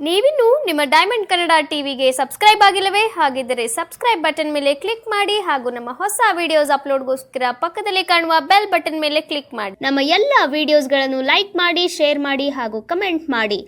ನೀವಿನ್ನು ನಿಮ್ಮ ಡೈಮಂಡ್ ಕನ್ನಡ ಟಿವಿಗೆ ಸಬ್ಸ್ಕ್ರೈಬ್ ಆಗಿಲ್ಲವೇ? ಹಾಗಿದ್ದರೆ ಸಬ್ಸ್ಕ್ರೈಬ್ ಬಟನ್ ಮೇಲೆ ಕ್ಲಿಕ್ ಮಾಡಿ ಹಾಗೂ ನಮ್ಮ ಹೊಸ ವಿಡಿಯೋಸ್ ಅಪ್ಲೋಡ್ಗೋಸ್ಕರ ಪಕ್ಕದಲ್ಲಿ ಕಾಣುವ ಬೆಲ್ ಬಟನ್ ಮೇಲೆ ಕ್ಲಿಕ್ ಮಾಡಿ. ನಮ್ಮ ಎಲ್ಲ ವಿಡಿಯೋಸ್ಗಳನ್ನು ಲೈಕ್ ಮಾಡಿ, ಶೇರ್ ಮಾಡಿ ಹಾಗೂ ಕಮೆಂಟ್ ಮಾಡಿ.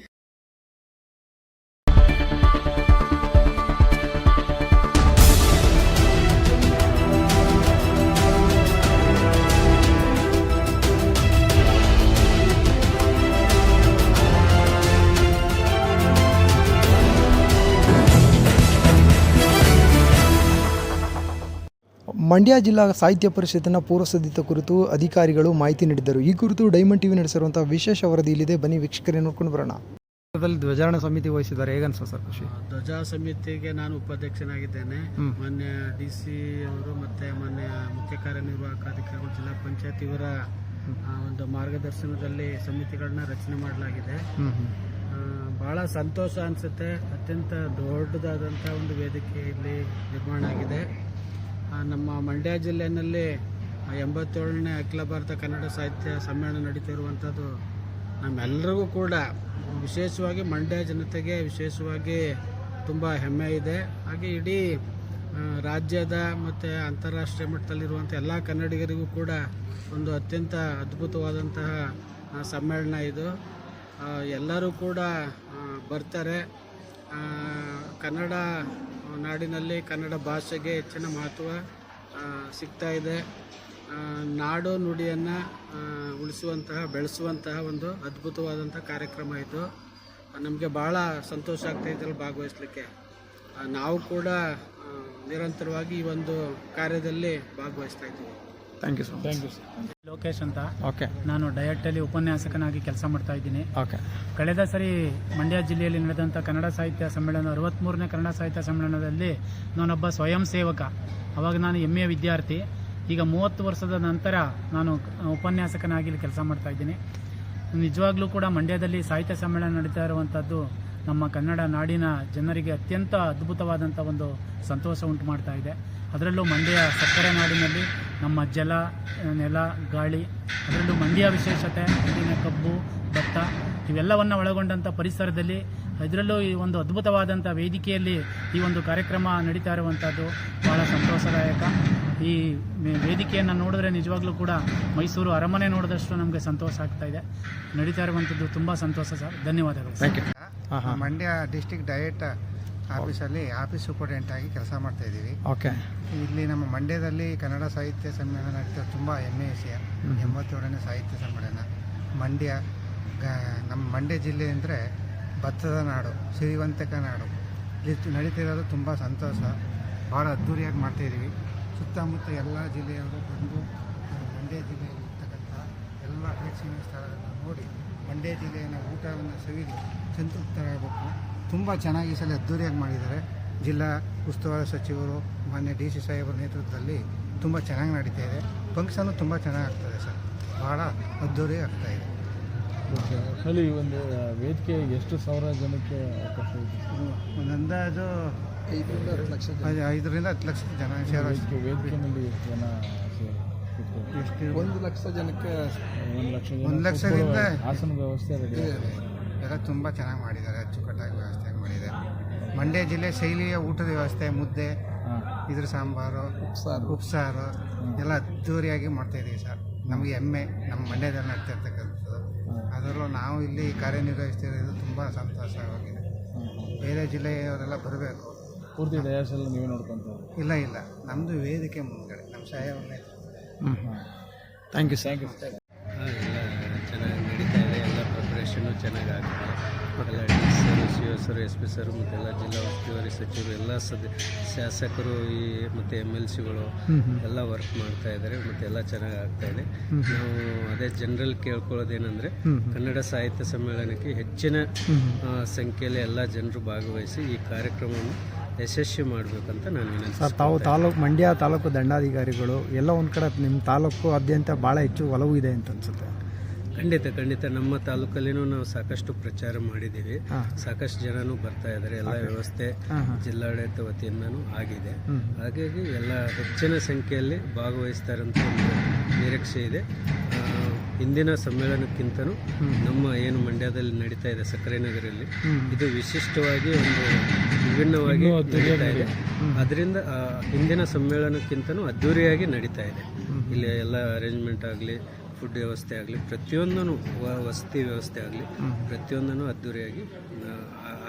ಮಂಡ್ಯ ಜಿಲ್ಲಾ ಸಾಹಿತ್ಯ ಪರಿಷತ್ತಿನ ಪೂರ್ವಸಿದ್ಧತೆ ಕುರಿತು ಅಧಿಕಾರಿಗಳು ಮಾಹಿತಿ ನೀಡಿದ್ದರು. ಈ ಕುರಿತು ಡೈಮಂಡ್ ಟಿವಿ ನಡೆಸಿರುವಂತಹ ವಿಶೇಷ ವರದಿ ಇಲ್ಲಿದೆ, ಬನ್ನಿ ವೀಕ್ಷಕರೇ ನೋಡ್ಕೊಂಡು ಬರೋಣ. ಧ್ವಜಾರೋಹಣ ಸಮಿತಿ ವಹಿಸಿದ್ದಾರೆ, ಹೇಗನ್ಸ ಸರ್ ಖುಷಿ? ಧ್ವಜ ಸಮಿತಿಗೆ ನಾನು ಉಪಾಧ್ಯಕ್ಷನಾಗಿದ್ದೇನೆ. ಮಾನ್ಯ DC ಅವರು ಮತ್ತು ಮಾನ್ಯ ಮುಖ್ಯ ಕಾರ್ಯನಿರ್ವಾಹಕ ಅಧಿಕಾರಿಗಳು, ಜಿಲ್ಲಾ ಪಂಚಾಯತ್ ಇವರ ಒಂದು ಮಾರ್ಗದರ್ಶನದಲ್ಲಿ ಸಮಿತಿಗಳನ್ನ ರಚನೆ ಮಾಡಲಾಗಿದೆ. ಬಹಳ ಸಂತೋಷ ಅನಿಸುತ್ತೆ. ಅತ್ಯಂತ ದೊಡ್ಡದಾದಂಥ ಒಂದು ವೇದಿಕೆ ಇಲ್ಲಿ ನಿರ್ಮಾಣ ಆಗಿದೆ. ನಮ್ಮ ಮಂಡ್ಯ ಜಿಲ್ಲೆಯಲ್ಲಿ 87ನೇ ಅಖಿಲ ಭಾರತ ಕನ್ನಡ ಸಾಹಿತ್ಯ ಸಮ್ಮೇಳನ ನಡೀತಿರುವಂಥದ್ದು ನಮ್ಮೆಲ್ಲರಿಗೂ ಕೂಡ, ವಿಶೇಷವಾಗಿ ಮಂಡ್ಯ ಜನತೆಗೆ ವಿಶೇಷವಾಗಿ ತುಂಬ ಹೆಮ್ಮೆ ಇದೆ. ಹಾಗೆ ಇಡೀ ರಾಜ್ಯದ ಮತ್ತು ಅಂತಾರಾಷ್ಟ್ರೀಯ ಮಟ್ಟದಲ್ಲಿರುವಂಥ ಎಲ್ಲ ಕನ್ನಡಿಗರಿಗೂ ಕೂಡ ಒಂದು ಅತ್ಯಂತ ಅದ್ಭುತವಾದಂತಹ ಸಮ್ಮೇಳನ ಇದು. ಎಲ್ಲರೂ ಕೂಡ ಬರ್ತಾರೆ. ಕನ್ನಡ ನಾಡಿನಲ್ಲಿ ಕನ್ನಡ ಭಾಷೆಗೆ ಹೆಚ್ಚಿನ ಮಹತ್ವ ಸಿಗ್ತಾ ಇದೆ. ನಾಡು ನುಡಿಯನ್ನು ಉಳಿಸುವಂತಹ, ಬೆಳೆಸುವಂತಹ ಒಂದು ಅದ್ಭುತವಾದಂಥ ಕಾರ್ಯಕ್ರಮ ಇದು. ನಮಗೆ ಭಾಳ ಸಂತೋಷ ಆಗ್ತಾ ಇದ್ರಲ್ಲಿ ಭಾಗವಹಿಸಲಿಕ್ಕೆ. ನಾವು ಕೂಡ ನಿರಂತರವಾಗಿ ಈ ಒಂದು ಕಾರ್ಯದಲ್ಲಿ ಭಾಗವಹಿಸ್ತಾ ಇದ್ದೀವಿ. Thank you sir. ಲೋಕೇಶ್ ಅಂತ. ಓಕೆ. ನಾನು ಡಯಟಲ್ಲಿ ಉಪನ್ಯಾಸಕನಾಗಿ ಕೆಲಸ ಮಾಡ್ತಾ ಇದ್ದೀನಿ. ಓಕೆ. ಕಳೆದ ಸರಿ ಮಂಡ್ಯ ಜಿಲ್ಲೆಯಲ್ಲಿ ನಡೆದಂಥ ಕನ್ನಡ ಸಾಹಿತ್ಯ ಸಮ್ಮೇಳನ 63ನೇ ಕನ್ನಡ ಸಾಹಿತ್ಯ ಸಮ್ಮೇಳನದಲ್ಲಿ ನಾನೊಬ್ಬ ಸ್ವಯಂ ಸೇವಕ. ಅವಾಗ ನಾನು MA ವಿದ್ಯಾರ್ಥಿ. ಈಗ 30 ವರ್ಷದ ನಂತರ ನಾನು ಉಪನ್ಯಾಸಕನಾಗಿ ಕೆಲಸ ಮಾಡ್ತಾ ಇದ್ದೀನಿ. ನಿಜವಾಗ್ಲೂ ಕೂಡ ಮಂಡ್ಯದಲ್ಲಿ ಸಾಹಿತ್ಯ ಸಮ್ಮೇಳನ ನಡೀತಾ ಇರುವಂಥದ್ದು ನಮ್ಮ ಕನ್ನಡ ನಾಡಿನ ಜನರಿಗೆ ಅತ್ಯಂತ ಅದ್ಭುತವಾದಂಥ ಒಂದು ಸಂತೋಷ ಉಂಟು ಮಾಡ್ತಾ ಇದೆ. ಅದರಲ್ಲೂ ಮಂಡ್ಯ ಸಕ್ಕರೆ ನಾಡಿನಲ್ಲಿ ನಮ್ಮ ಜಲ, ನೆಲ, ಗಾಳಿ, ಅದರಲ್ಲೂ ಮಂಡ್ಯ ವಿಶೇಷತೆ, ಇಲ್ಲಿನ ಕಬ್ಬು, ಭತ್ತ ಇವೆಲ್ಲವನ್ನು ಒಳಗೊಂಡಂಥ ಪರಿಸರದಲ್ಲಿ, ಇದರಲ್ಲೂ ಈ ಒಂದು ಅದ್ಭುತವಾದಂಥ ವೇದಿಕೆಯಲ್ಲಿ ಈ ಒಂದು ಕಾರ್ಯಕ್ರಮ ನಡೀತಾ ಇರುವಂಥದ್ದು ಭಾಳ ಸಂತೋಷದಾಯಕ. ಈ ವೇದಿಕೆಯನ್ನು ನೋಡಿದ್ರೆ ನಿಜವಾಗ್ಲೂ ಕೂಡ ಮೈಸೂರು ಅರಮನೆ ನೋಡಿದಷ್ಟು ನಮಗೆ ಸಂತೋಷ ಆಗ್ತಾ ಇದೆ. ನಡೀತಾ ಇರುವಂಥದ್ದು ತುಂಬ ಸಂತೋಷ ಸರ್. ಧನ್ಯವಾದಗಳು. ಮಂಡ್ಯ ಡಿಸ್ಟಿಕ್ ಡಯಟ್ ಆಫೀಸಲ್ಲಿ ಆಫೀಸ್ ಸೂಪರ್ಡೆಂಟ್ ಆಗಿ ಕೆಲಸ ಮಾಡ್ತಾ ಇದ್ದೀವಿ. ಓಕೆ. ಇಲ್ಲಿ ನಮ್ಮ ಮಂಡ್ಯದಲ್ಲಿ ಕನ್ನಡ ಸಾಹಿತ್ಯ ಸಮ್ಮೇಳನ ನಡೀತಾ ತುಂಬ ಹೆಮ್ಮೆಯ ವಿಷಯ. 87ನೇ ಸಾಹಿತ್ಯ ಸಮ್ಮೇಳನ. ಮಂಡ್ಯ ನಮ್ಮ ಮಂಡ್ಯ ಜಿಲ್ಲೆ ಅಂದರೆ ಭತ್ತದ ನಾಡು, ಸಿರಿವಂತಿಕ ನಾಡು. ಇಲ್ಲಿ ನಡೀತಿರೋದು ತುಂಬ ಸಂತೋಷ. ಭಾಳ ಅದ್ಧೂರಿಯಾಗಿ ಮಾಡ್ತಾಯಿದ್ದೀವಿ. ಸುತ್ತಮುತ್ತ ಎಲ್ಲ ಜಿಲ್ಲೆಯವರು ಬಂದು ಮಂಡ್ಯ ಜಿಲ್ಲೆಯಲ್ಲಿರ್ತಕ್ಕಂಥ ಎಲ್ಲ ಪ್ರೇಕ್ಷಣೀಯ ಸ್ಥಳಗಳನ್ನು ನೋಡಿ ಮಂಡ್ಯ ಜಿಲ್ಲೆಯ ಊಟವನ್ನು ಸವಿದು ಸಂತೃಪ್ತರಾಗಬೇಕು. ತುಂಬ ಚೆನ್ನಾಗಿ ಈ ಸಲ ಅದ್ದೂರಿಯಾಗಿ ಮಾಡಿದ್ದಾರೆ. ಜಿಲ್ಲಾ ಉಸ್ತುವಾರಿ ಸಚಿವರು ಮಾನ್ಯ DC ಸಾಹೇಬರ ನೇತೃತ್ವದಲ್ಲಿ ತುಂಬ ಚೆನ್ನಾಗಿ ನಡೀತಾ ಇದೆ. ಫಂಕ್ಷನ್ನು ತುಂಬ ಚೆನ್ನಾಗಿ ಆಗ್ತದೆ ಸರ್. ಭಾಳ ಅದ್ದೂರಿ ಆಗ್ತಾಯಿದೆ. ಅಲ್ಲಿ ಒಂದು ವೇದಿಕೆ ಎಷ್ಟು ಸಾವಿರ ಜನಕ್ಕೆ ಅವಕಾಶ ಇದೆ? ಒಂದು ಅಂದಾಜು 5ರಿಂದ 10 ಲಕ್ಷ ಜನ ಸೇರೋ ವೇದಿಕೆಯಲ್ಲಿ ಎಷ್ಟು ಜನ? ಎಷ್ಟು? 1 ಲಕ್ಷ ಜನಕ್ಕೆ 1 ಲಕ್ಷದಿಂದ ಆಸನ ವ್ಯವಸ್ಥೆ ರೆಡಿ ಎಲ್ಲ ತುಂಬ ಚೆನ್ನಾಗಿ ಮಾಡಿದ್ದಾರೆ. ಅಚ್ಚುಕಟ್ಟಾಗಿ ವ್ಯವಸ್ಥೆ ಮಾಡಿದ್ದಾರೆ. ಮಂಡ್ಯ ಜಿಲ್ಲೆ ಶೈಲಿಯ ಊಟದ ವ್ಯವಸ್ಥೆ, ಮುದ್ದೆ, ಇದ್ರ ಸಾಂಬಾರು, ಉಪ್ಸಾರು ಎಲ್ಲ ಅದ್ದೂರಿಯಾಗಿ ಮಾಡ್ತಾಯಿದ್ದೀವಿ ಸರ್. ನಮಗೆ ಹೆಮ್ಮೆ ನಮ್ಮ ಮಂಡ್ಯದಲ್ಲಿ ನಡ್ತಿರ್ತಕ್ಕಂಥದ್ದು. ಅದರಲ್ಲೂ ನಾವು ಇಲ್ಲಿ ಕಾರ್ಯನಿರ್ವಹಿಸ್ತಿರೋದು ತುಂಬ ಸಂತೋಷವಾಗಿದೆ. ಬೇರೆ ಜಿಲ್ಲೆಯವರೆಲ್ಲ ಬರಬೇಕು. ಪೂರ್ತಿ ಡಯಾಸೆಲ್ಲ ನೀವೇ ನೋಡ್ಕೊಂತಾರೆ? ಇಲ್ಲ, ನಮ್ಮದು ವೇದಿಕೆ ಮುಂದ್ಗಡೆ ನಮ್ಮ ಸಾಹೇಬ್ರನ್ನೇ. Thank you. ಎಲ್ಲ ಚೆನ್ನಾಗಿ ನಡೀತಾ ಇದೆ. ಎಲ್ಲ ಪ್ರಿಪ್ರೇಷನ್ನು ಚೆನ್ನಾಗಿ ಆಗಿದೆ. ಎಲ್ಲ DC ಸರ್, SP ಸರ್ ಮತ್ತು ಎಲ್ಲ ಜಿಲ್ಲಾ ಉಸ್ತುವಾರಿ ಸಚಿವರು, ಎಲ್ಲ ಶಾಸಕರು ಮತ್ತು MLCಗಳು ಎಲ್ಲ ವರ್ಕ್ ಮಾಡ್ತಾ ಇದ್ದಾರೆ ಮತ್ತು ಎಲ್ಲ ಚೆನ್ನಾಗಿ ಆಗ್ತಾ ಇದೆ. ನಾವು ಅದೇ ಜನರಲ್ ಕೇಳ್ಕೊಳ್ಳೋದೇನೆಂದರೆ, ಕನ್ನಡ ಸಾಹಿತ್ಯ ಸಮ್ಮೇಳನಕ್ಕೆ ಹೆಚ್ಚಿನ ಸಂಖ್ಯೆಯಲ್ಲಿ ಎಲ್ಲ ಜನರು ಭಾಗವಹಿಸಿ ಈ ಕಾರ್ಯಕ್ರಮವನ್ನು ಯಶಸ್ವಿ ಮಾಡಬೇಕಂತ ನಾನು ಸರ್, ತಾವು ಮಂಡ್ಯ ತಾಲೂಕು ದಂಡಾಧಿಕಾರಿಗಳು ಎಲ್ಲ ಒಂದು ಕಡೆ ನಿಮ್ಮ ತಾಲೂಕು ಭಾಳ ಹೆಚ್ಚು ಒಲವು ಇದೆ ಅಂತ ಅನ್ಸುತ್ತೆ. ಖಂಡಿತ ನಮ್ಮ ತಾಲೂಕಲ್ಲಿನೂ ನಾವು ಸಾಕಷ್ಟು ಪ್ರಚಾರ ಮಾಡಿದ್ದೀವಿ. ಸಾಕಷ್ಟು ಜನನೂ ಬರ್ತಾ ಇದ್ದಾರೆ. ಎಲ್ಲ ವ್ಯವಸ್ಥೆ ಜಿಲ್ಲಾಡಳಿತ ವತಿಯಿಂದನೂ ಆಗಿದೆ. ಹಾಗಾಗಿ ಎಲ್ಲ ಹೆಚ್ಚಿನ ಸಂಖ್ಯೆಯಲ್ಲಿ ಭಾಗವಹಿಸ್ತಾರಂತ ಒಂದು ನಿರೀಕ್ಷೆ ಇದೆ. ಹಿಂದಿನ ಸಮ್ಮೇಳನಕ್ಕಿಂತನೂ ನಮ್ಮ ಏನು ಮಂಡ್ಯದಲ್ಲಿ ನಡೀತಾ ಇದೆ ಸಕ್ಕರೆ ನಗರಲ್ಲಿ ಇದು ವಿಶಿಷ್ಟವಾಗಿ ಒಂದು ವಿಭಿನ್ನವಾಗಿ ನಡೀತಾ ಇದೆ. ಅದರಿಂದ ಹಿಂದಿನ ಸಮ್ಮೇಳನಕ್ಕಿಂತನೂ ಅದ್ದೂರಿಯಾಗಿ ನಡೀತಾ ಇದೆ. ಇಲ್ಲಿ ಎಲ್ಲ ಅರೇಂಜ್ಮೆಂಟ್ ಆಗಲಿ, ಫುಡ್ ವ್ಯವಸ್ಥೆ ಆಗಲಿ, ಪ್ರತಿಯೊಂದೂ ವಸತಿ ವ್ಯವಸ್ಥೆ ಆಗಲಿ, ಪ್ರತಿಯೊಂದೂ ಅದ್ದೂರಿಯಾಗಿ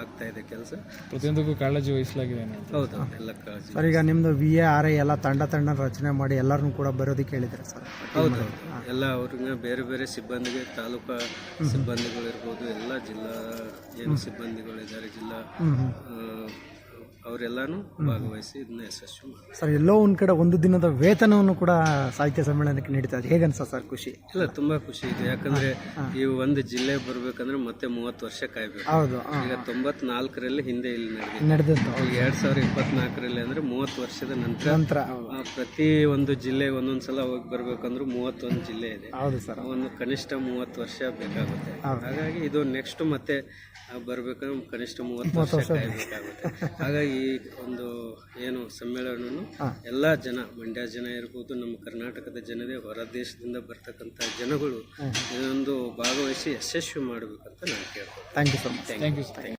ಆಗ್ತಾ ಇದೆ ಕೆಲಸ. ಪ್ರತಿಯೊಂದಕ್ಕೂ ಕಾಳಜಿ ವಹಿಸಲಾಗಿದೆ. ಹೌದು, ಎಲ್ಲ ಕಾಳಜಿ. ಸರ್, ಈಗ ನಿಮ್ಮದು VARI ಎಲ್ಲ ತಂಡ ರಚನೆ ಮಾಡಿ ಎಲ್ಲರನ್ನೂ ಕೂಡ ಬರೋದಕ್ಕೆ ಹೇಳಿದ್ದಾರೆ ಸರ್. ಹೌದು, ಎಲ್ಲ ಅವ್ರಿಗೆ ಬೇರೆ ಬೇರೆ ಸಿಬ್ಬಂದಿಗೆ, ತಾಲೂಕಾ ಸಿಬ್ಬಂದಿಗಳಿರ್ಬೋದು, ಎಲ್ಲ ಜಿಲ್ಲಾ ಏನು ಸಿಬ್ಬಂದಿಗಳಿದ್ದಾರೆ ಜಿಲ್ಲಾ ಅವರೆಲ್ಲನೂ ಭಾಗವಹಿಸಿ ಇದನ್ನ ಯಶಸ್ವಿ ಮಾಡಿ. ಸರ್, ಎಲ್ಲೋ ಒಂದು ಕಡೆ ಒಂದು ದಿನದ ವೇತನವನ್ನು ಕೂಡ ಸಾಹಿತ್ಯ ಸಮ್ಮೇಳನಕ್ಕೆ ನೀಡ್ತಾ ಇದೆ. ಹೇಗನ್ಸ ಸರ್ ಖುಷಿ? ಇಲ್ಲ, ತುಂಬಾ ಖುಷಿ ಇದೆ. ಯಾಕಂದ್ರೆ ಈ ಒಂದು ಜಿಲ್ಲೆ ಬರ್ಬೇಕಂದ್ರೆ ಮತ್ತೆ 30 ವರ್ಷ ಕಾಯ್ಬೇಕು. ಹೌದು. ಈಗ 94ರಲ್ಲಿ ಹಿಂದೆ ಇಲ್ಲಿ ನಡೆದಿತ್ತು. 2024ರಲ್ಲಿ ಅಂದ್ರೆ 30 ವರ್ಷದ ನಂತರ ಪ್ರತಿ ಒಂದು ಜಿಲ್ಲೆ ಒಂದೊಂದ್ಸಲ ಹೋಗಿ ಬರ್ಬೇಕಂದ್ರೆ 31 ಜಿಲ್ಲೆ ಇದೆ. ಹೌದು ಸರ್. ಒಂದು ಕನಿಷ್ಠ 30 ವರ್ಷ ಬೇಕಾಗುತ್ತೆ. ಹಾಗಾಗಿ ಇದು ನೆಕ್ಸ್ಟ್ ಮತ್ತೆ ಬರ್ಬೇಕಂದ್ರೆ ಕನಿಷ್ಠ 30 ವರ್ಷ ಕಾಯ್ಬೇಕಾಗುತ್ತೆ. ಹಾಗಾಗಿ ಈ ಒಂದು ಏನು ಸಮ್ಮೇಳನವನ್ನು ಎಲ್ಲ ಜನ, ಮಂಡ್ಯ ಜನ ಇರ್ಬೋದು, ನಮ್ಮ ಕರ್ನಾಟಕದ ಜನತೆ, ಹೊರ ದೇಶದಿಂದ ಬರ್ತಕ್ಕಂಥ ಜನಗಳು ಇದೊಂದು ಭಾಗವಹಿಸಿ ಯಶಸ್ವಿ ಮಾಡಬೇಕಂತ ನಾನು ಕೇಳ್ತೀನಿ. Thank you so much. Thank you.